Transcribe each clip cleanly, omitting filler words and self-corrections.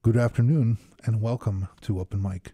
Good afternoon and welcome to Open Mic.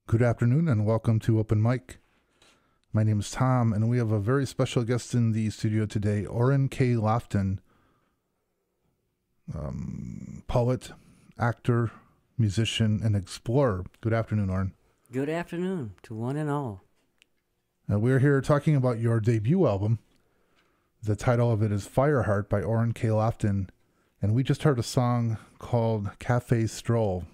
Good afternoon and welcome to Open Mic. My name is Tom and we have a very special guest in the studio today, Orrin K. Loftin, poet, actor, musician, and explorer. Good afternoon, Orrin. Good afternoon to one and all. We're here talking about your debut album. The title of it is Fireheart by Orrin K. Loftin, and we just heard a song called Cafe Stroll.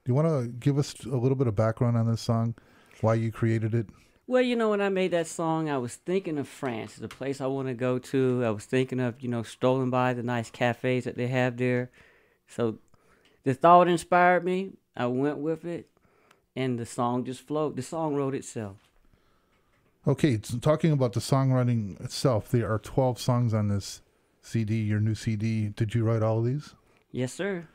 Do you want to give us a little bit of background on this song, why you created it? Well, when I made that song, I was thinking of France, the place I want to go to. I was thinking of, strolling by the nice cafes that they have there. So the thought inspired me. I went with it, and the song just flowed. The song wrote itself. Okay, so talking about the songwriting itself, there are 12 songs on this CD, your new CD. Did you write all of these? Yes, sir.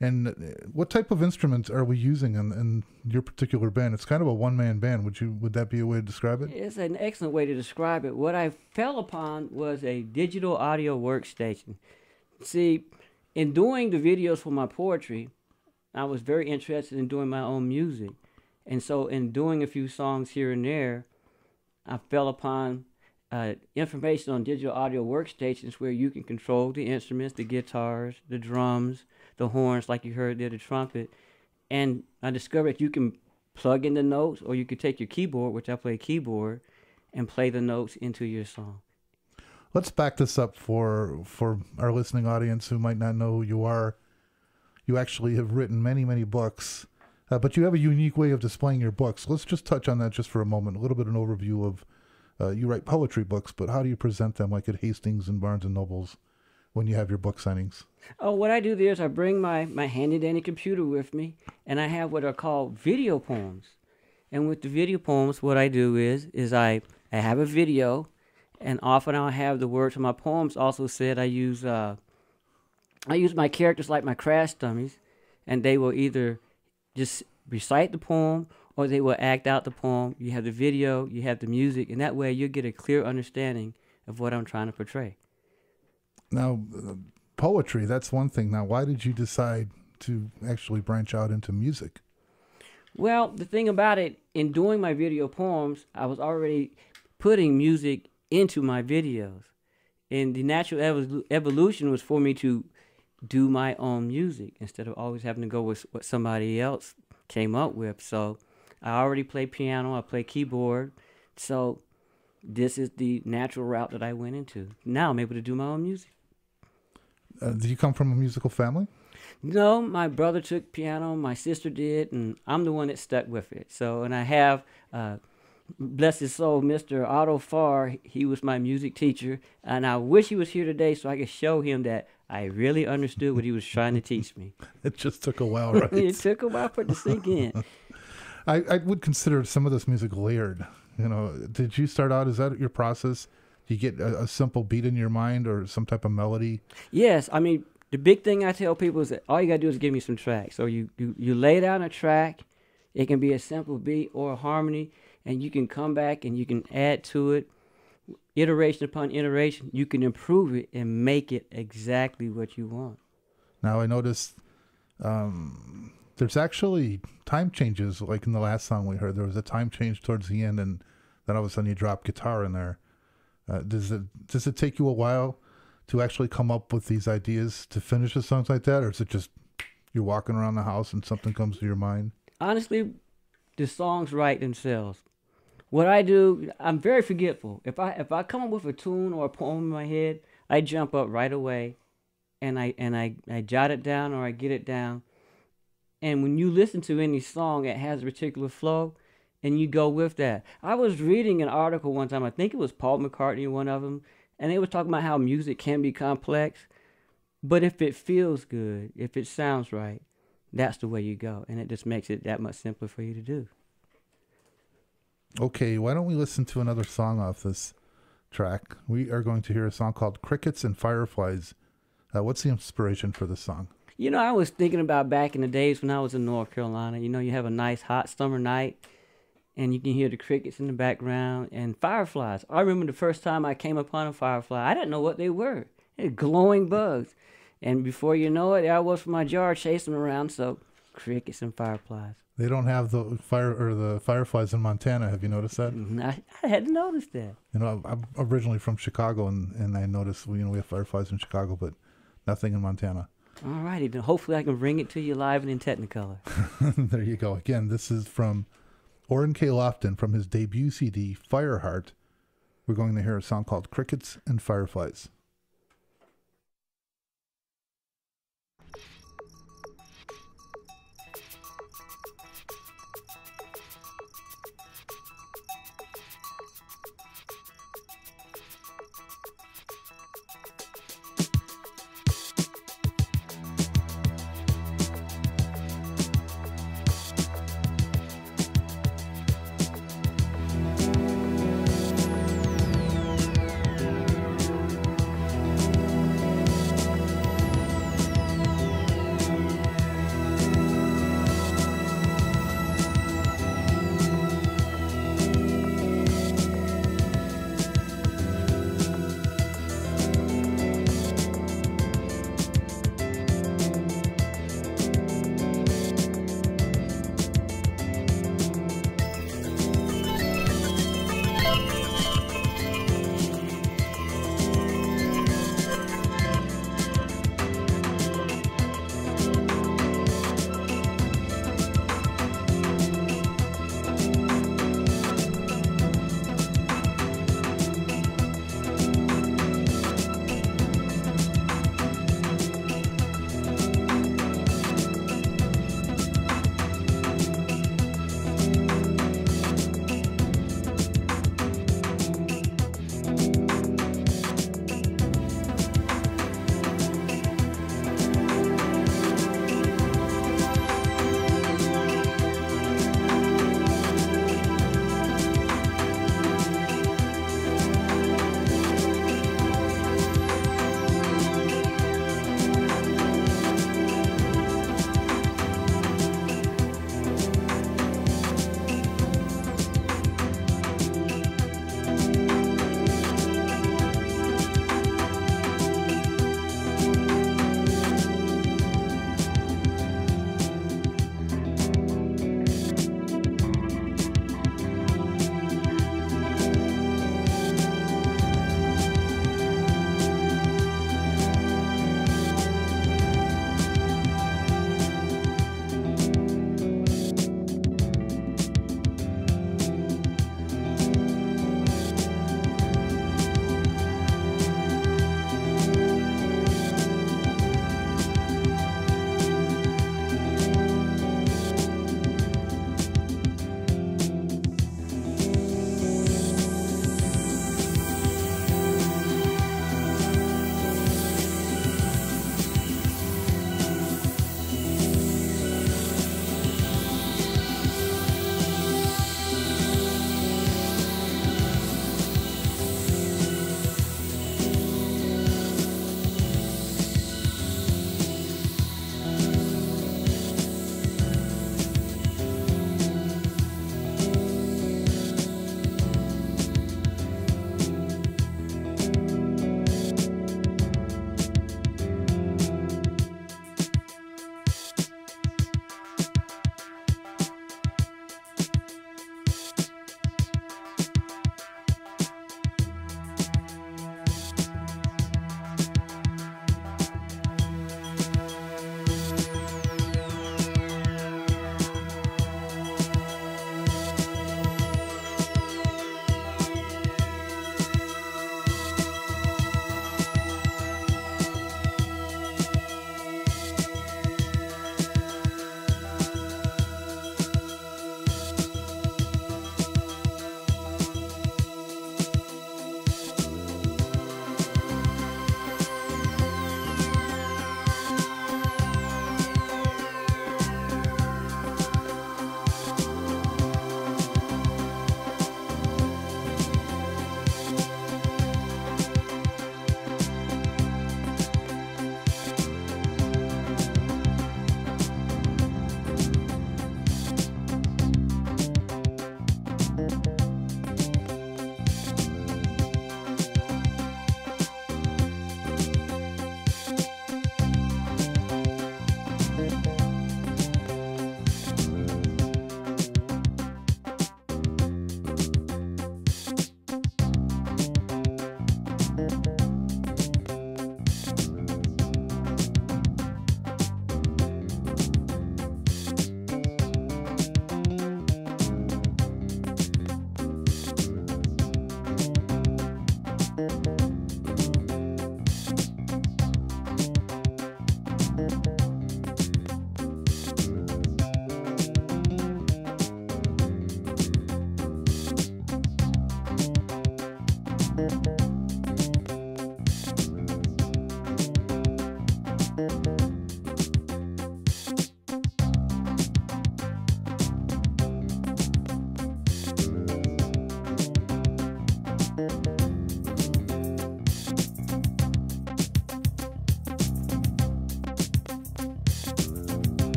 And what type of instruments are we using in your particular band? It's kind of a one-man band. Would that be a way to describe it? It's an excellent way to describe it. What I fell upon was a digital audio workstation. See, in doing the videos for my poetry, I was very interested in doing my own music. And so in doing a few songs here and there, I fell upon information on digital audio workstations where you can control the instruments, the guitars, the drums, the horns, like you heard there, the trumpet. And I discovered that you can plug in the notes, or you could take your keyboard, which I play keyboard, and play the notes into your song. Let's back this up for our listening audience who might not know who you are. You actually have written many, many books, but you have a unique way of displaying your books. Let's just touch on that just for a moment, a little bit of an overview You write poetry books, but how do you present them, like at Hastings and Barnes and Nobles, when you have your book signings? Oh, what I do there is I bring my handy dandy computer with me, and I have what are called video poems. And with the video poems, what I do is I have a video, and often I'll have the words of my poems also said. I use my characters like my crash dummies, and they will either just recite the poem or they will act out the poem. You have the video, you have the music, and that way you'll get a clear understanding of what I'm trying to portray. Now, poetry, that's one thing. Now, why did you decide to actually branch out into music? Well, the thing about it, in doing my video poems, I was already putting music into my videos. And the natural evolution was for me to do my own music instead of always having to go with what somebody else came up with. So I already play piano, I play keyboard. So this is the natural route that I went into. Now I'm able to do my own music. Do you come from a musical family? No, my brother took piano, my sister did, and I'm the one that stuck with it. So, and I have, bless his soul, Mr. Otto Farr. He was my music teacher, and I wish he was here today so I could show him that I really understood what he was trying to teach me. It just took a while, right? It took a while for it to sink in. I would consider some of this music layered. You know, did you start out, is that your process? Do you get a simple beat in your mind or some type of melody? Yes, I mean, the big thing I tell people is that all you got to do is give me some tracks. So you lay down a track. It can be a simple beat or a harmony, and you can come back and you can add to it. Iteration upon iteration, you can improve it and make it exactly what you want. Now, I noticed there's actually time changes. Like in the last song we heard, there was a time change towards the end, and then all of a sudden you drop guitar in there. Does it take you a while to actually come up with these ideas to finish the songs like that, or is it just you're walking around the house and something comes to your mind? Honestly, the songs write themselves. What I do, I'm very forgetful. If I come up with a tune or a poem in my head, I jump up right away, and I jot it down or I get it down. And when you listen to any song, it has a particular flow, and you go with that. I was reading an article one time. I think it was Paul McCartney, one of them. And they were talking about how music can be complex, but if it feels good, if it sounds right, that's the way you go. And it just makes it that much simpler for you to do. Okay, why don't we listen to another song off this track? We are going to hear a song called Crickets and Fireflies. What's the inspiration for this song? You know, I was thinking about back in the days when I was in North Carolina. You know, you have a nice hot summer night, and you can hear the crickets in the background and fireflies. I remember the first time I came upon a firefly, I didn't know what they were. They're glowing bugs. And before you know it, there I was from my jar chasing them around. So crickets and fireflies. They don't have the fireflies in Montana. Have you noticed that? I hadn't noticed that. You know, I'm originally from Chicago, and I noticed we have fireflies in Chicago, but nothing in Montana. All righty, then hopefully I can bring it to you live and in Technicolor. There you go. Again, this is from Orrin K. Loftin from his debut CD, Fireheart. We're going to hear a song called Crickets and Fireflies.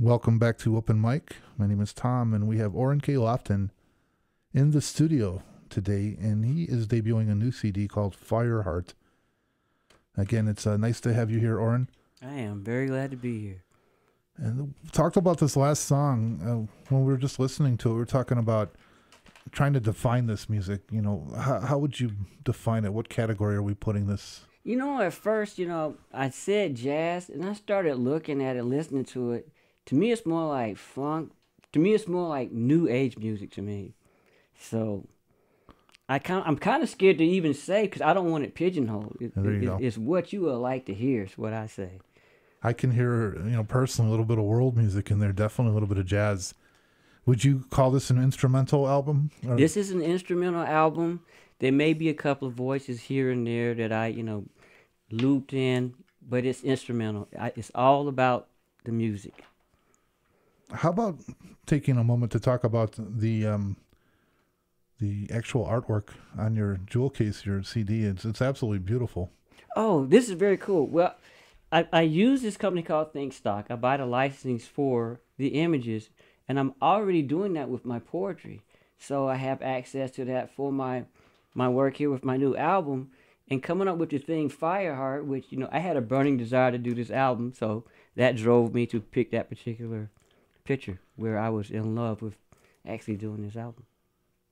Welcome back to Open Mic. My name is Tom, and we have Orrin K. Loftin in the studio today, and he is debuting a new CD called Fireheart. Again, it's nice to have you here, Orrin. I am very glad to be here. And we talked about this last song when we were just listening to it. We were talking about trying to define this music. You know, how would you define it? What category are we putting this? You know, at first, I said jazz, and I started looking at it, listening to it. To me, it's more like funk. To me, it's more like new age music to me. So I'm kind of scared to even say, because I don't want it pigeonholed. It's what you would like to hear, is what I say. I can hear, personally, a little bit of world music in there, definitely a little bit of jazz. Would you call this an instrumental album? Or? This is an instrumental album. There may be a couple of voices here and there that I, looped in, but it's instrumental. It's all about the music. How about taking a moment to talk about the actual artwork on your jewel case, your CD? It's absolutely beautiful. Oh, this is very cool. Well, I use this company called ThinkStock. I buy the licensings for the images, and I'm already doing that with my poetry. So I have access to that for my work here with my new album, and coming up with the thing Fireheart, which, I had a burning desire to do this album, so that drove me to pick that particular picture where I was in love with actually doing this album.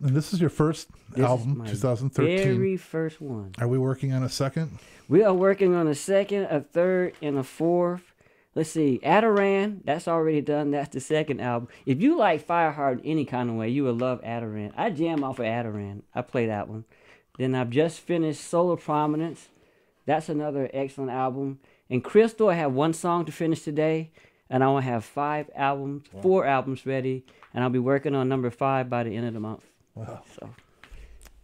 And this is your first album, 2013. Very first one. Are we working on a second? We are working on a second, a third, and a fourth. Let's see, Adaran, that's already done. That's the second album. If you like Fireheart in any kind of way, you will love Adaran. I jam off of Adaran. I play that one. Then I've just finished Solar Prominence. That's another excellent album. And Crystal, I have one song to finish today, and I will have 4 albums ready, and I'll be working on number 5 by the end of the month. Wow. So,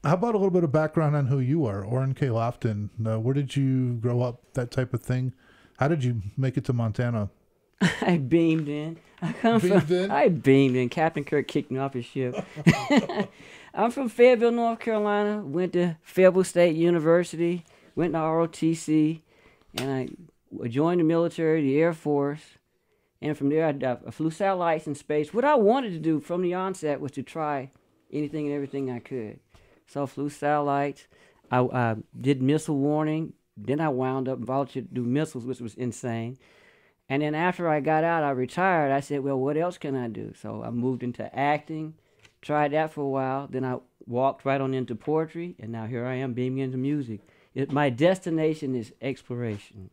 how about a little bit of background on who you are, Orrin K. Loftin? Where did you grow up, that type of thing? How did you make it to Montana? I beamed in. I beamed in. Captain Kirk kicked me off his ship. I'm from Fayetteville, North Carolina. Went to Fayetteville State University. Went to ROTC, and I joined the military, the Air Force. And from there, I flew satellites in space. What I wanted to do from the onset was to try anything and everything I could. So I flew satellites. I did missile warning. Then I wound up volunteered to do missiles, which was insane. And then after I got out, I retired. I said, well, what else can I do? So I moved into acting, tried that for a while. Then I walked right on into poetry, and now here I am beaming into music. My destination is exploration.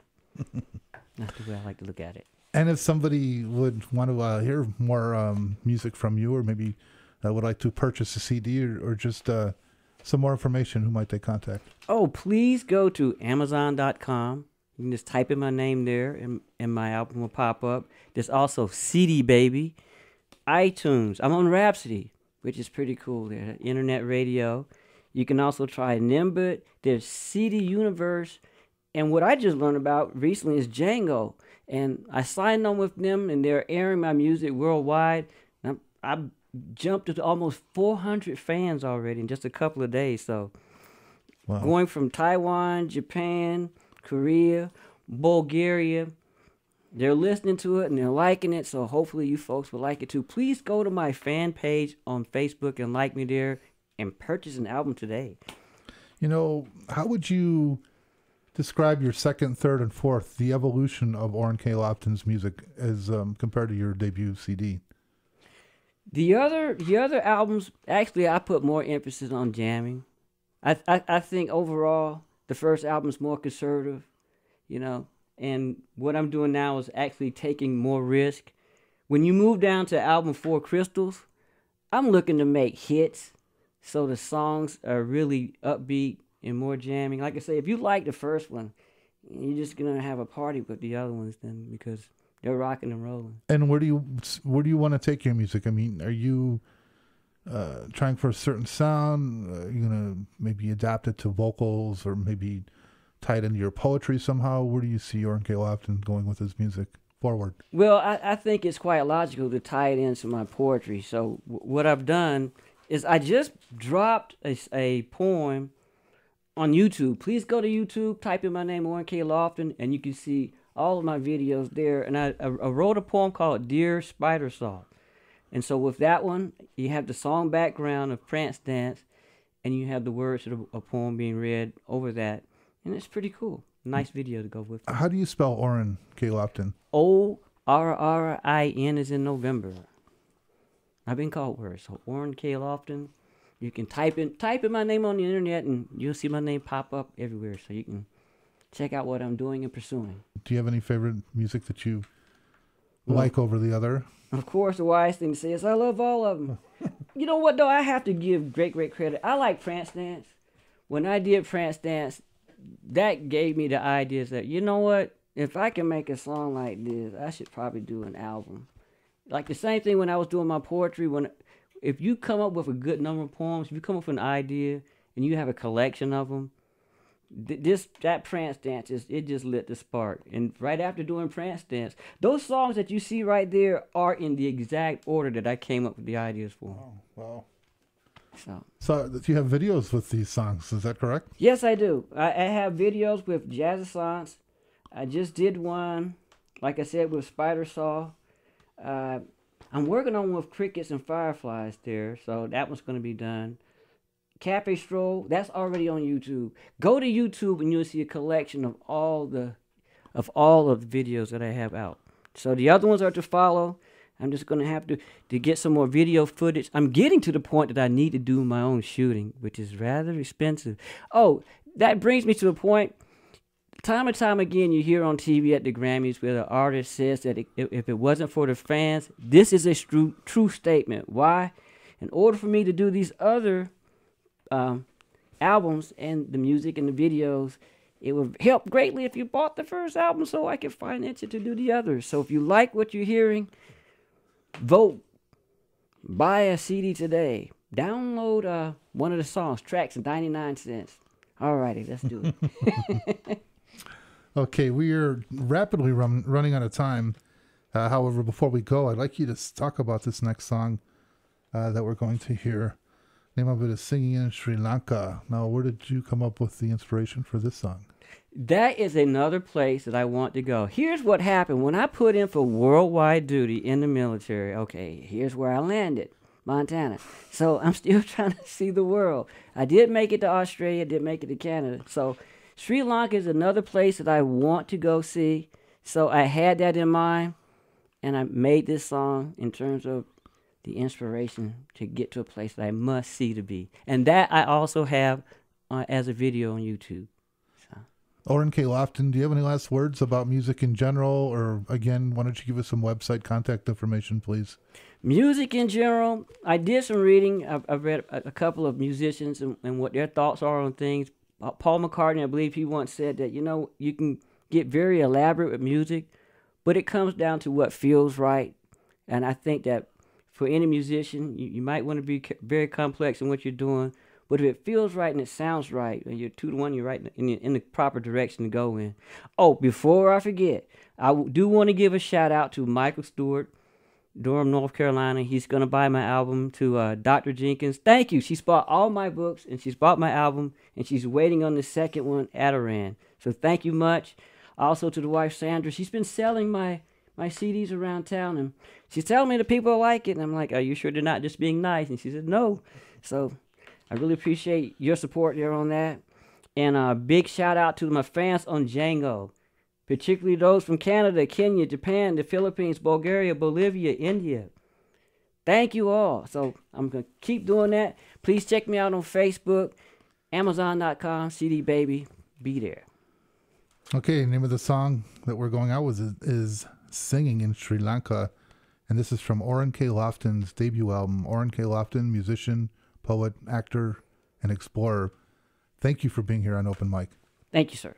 That's the way I like to look at it. And if somebody would want to hear more music from you, or maybe would like to purchase a CD or just some more information, who might they contact? Oh, please go to Amazon.com. You can just type in my name there, and my album will pop up. There's also CD Baby, iTunes. I'm on Rhapsody, which is pretty cool there, internet radio. You can also try Nimbit. There's CD Universe. And what I just learned about recently is Django. And I signed on with them, and they're airing my music worldwide. I jumped to almost 400 fans already in just a couple of days. So wow. Going from Taiwan, Japan, Korea, Bulgaria, they're listening to it and they're liking it. So hopefully you folks will like it too. Please go to my fan page on Facebook and like me there and purchase an album today. You know, how would you describe your second, third, and fourth, the evolution of Orrin K. Loftin's music as compared to your debut CD? The other albums, actually, I put more emphasis on jamming. I think overall, the first album's more conservative, you know, and what I'm doing now is actually taking more risk. When you move down to album 4, Crystals, I'm looking to make hits, so the songs are really upbeat and more jamming. Like I say, if you like the first one, you're just gonna have a party with the other ones then, because they're rocking and rolling. And where do you want to take your music? I mean, are you trying for a certain sound? You gonna maybe adapt it to vocals, or maybe tie it into your poetry somehow? Where do you see Orrin K. Loftin going with his music forward? Well, I think it's quite logical to tie it into my poetry. So what I've done is I just dropped a poem on YouTube. Please go to YouTube, type in my name, Orrin K. Loftin, and you can see all of my videos there. And I wrote a poem called Dear Spider Saw. And so with that one, you have the song background of Prance Dance, and you have the words of a poem being read over that. And it's pretty cool. Nice video to go with it. How do you spell Orrin K. Loftin? O-R-R-I-N is in November. I've been called worse. So Orrin K. Loftin. You can type in my name on the internet, and you'll see my name pop up everywhere. So you can check out what I'm doing and pursuing. Do you have any favorite music that you like over the other? Of course, the wise thing to say is I love all of them. You know what, though? I have to give great credit. I like Prance Dance. When I did Prance Dance, that gave me the ideas that, you know what? If I can make a song like this, I should probably do an album. Like the same thing when I was doing my poetry. If you come up with a good number of poems, if you come up with an idea and you have a collection of them, that Prance Dance, it just lit the spark. And right after doing Prance Dance, those songs that you see right there are in the exact order that I came up with the ideas for. Oh, wow. So you have videos with these songs, is that correct? Yes, I do. I have videos with Jazzessance. I just did one, like I said, with Spider Saw. I'm working on one with Crickets and Fireflies there, so that one's going to be done. Cafe Stroll, that's already on YouTube. Go to YouTube and you'll see a collection of all of the videos that I have out. So the other ones are to follow. I'm just going to have to get some more video footage. I'm getting to the point that I need to do my own shooting, which is rather expensive. Oh, that brings me to a point. Time and time again, you hear on TV at the Grammys where the artist says that if it wasn't for the fans, this is a true statement. Why? In order for me to do these other albums and the music and the videos, it would help greatly if you bought the first album so I could finance it to do the others. So if you like what you're hearing, vote. Buy a CD today. Download one of the songs, tracks, 99 cents. All righty, let's do it. Okay, we are rapidly running out of time. However, before we go, I'd like you to talk about this next song that we're going to hear. Name of it is Singing in Sri Lanka. Now, where did you come up with the inspiration for this song? That is another place that I want to go. Here's what happened. When I put in for worldwide duty in the military, okay, here's where I landed, Montana. So I'm still trying to see the world. I did make it to Australia, did make it to Canada. So Sri Lanka is another place that I want to go see. So I had that in mind, and I made this song in terms of the inspiration to get to a place that I must see to be. And that I also have as a video on YouTube. Orrin K. Loftin, do you have any last words about music in general? Or again, why don't you give us some website contact information, please? Music in general, I did some reading. I've read a couple of musicians and what their thoughts are on things. Paul McCartney, I believe he once said that, you can get very elaborate with music, but it comes down to what feels right. And I think that for any musician, you might want to be very complex in what you're doing, but if it feels right and it sounds right, and you're 2-to-1, you're right in the proper direction to go in. Oh, before I forget, I do want to give a shout out to Michael Stewart, Durham, North Carolina. He's going to buy my album. To Dr. Jenkins, thank you. She's bought all my books, and she's bought my album, and she's waiting on the second one, Adoran. So thank you much. Also to the wife, Sandra. She's been selling my CDs around town, and she's telling me the people like it, and I'm like, are you sure they're not just being nice? And she said, no. So I really appreciate your support there on that. And a big shout out to my fans on Django, particularly those from Canada, Kenya, Japan, the Philippines, Bulgaria, Bolivia, India. Thank you all. So I'm going to keep doing that. Please check me out on Facebook, Amazon.com, CD Baby. Be there. Okay, name of the song that we're going out with is Singing in Sri Lanka. And this is from Orrin K. Loftin's debut album. Orrin K. Loftin, musician, poet, actor, and explorer. Thank you for being here on Open Mic. Thank you, sir.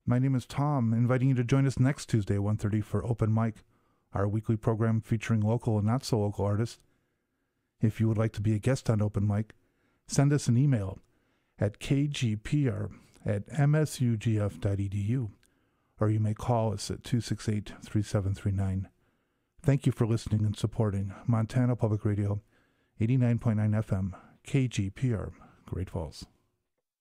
My name is Tom, inviting you to join us next Tuesday, 1:30 for Open Mic, our weekly program featuring local and not-so-local artists. If you would like to be a guest on Open Mic, send us an email at kgpr@msugf.edu, or you may call us at 268-3739. Thank you for listening and supporting Montana Public Radio, 89.9 FM, KGPR, Great Falls.